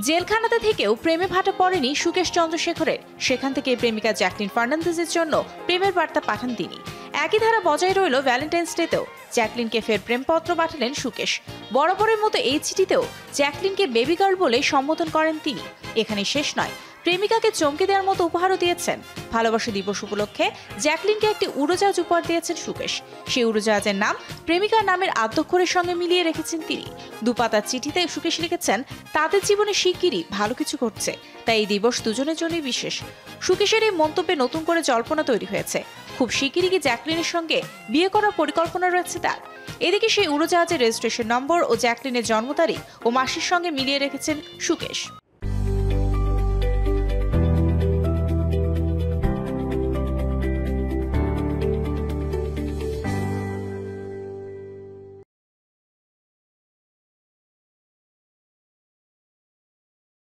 জেলখানাতে থেকেও প্রেমে ভাটা পড়েনি সুকেশ চন্দ্রশেখরের। সেখান থেকে প্রেমিকা জ্যাকলিন ফার্নান্দেজের জন্য প্রেমের বার্তা পাঠান তিনি। একই ধারা বজায় রইল ভ্যালেন্টাইন্স ডেতেও। জ্যাকলিনকে ফের প্রেমপত্র পাঠালেন সুকেশ। বরাবরের মতো এই চিঠিতেও জ্যাকলিনকে বেবি গার্ল বলে সম্বোধন করেন তিনি। এখানে শেষ নয়, প্রেমিকাকে চমকে দেওয়ার মতো উপহারও দিয়েছেন। ভালোবাসা দিবস উপলক্ষে জ্যাকলিনকে একটি উড়োজাহাজ উপহার দিয়েছেন সুকেশ। সেই উড়োজাহাজের নাম প্রেমিকার নামের আদ্যক্ষরের সঙ্গে মিলিয়ে রেখেছেন তিনি। দুপাতার চিঠিতে সুকেশ লিখেছেন, তাদের জীবনে শিগগিরই ভালো কিছু ঘটছে, তাই এই দিবস দুজনের জন্যই বিশেষ। সুকেশের এই মন্তব্যে নতুন করে জল্পনা তৈরি হয়েছে। খুব শিগগিরই কি জ্যাকলিনের সঙ্গে বিয়ে করার পরিকল্পনা রয়েছে তার। এদিকে সেই উড়োজাহাজের রেজিস্ট্রেশন নম্বর ও জ্যাকলিনের জন্ম তারিখ ও মাসের সঙ্গে মিলিয়ে রেখেছেন সুকেশ।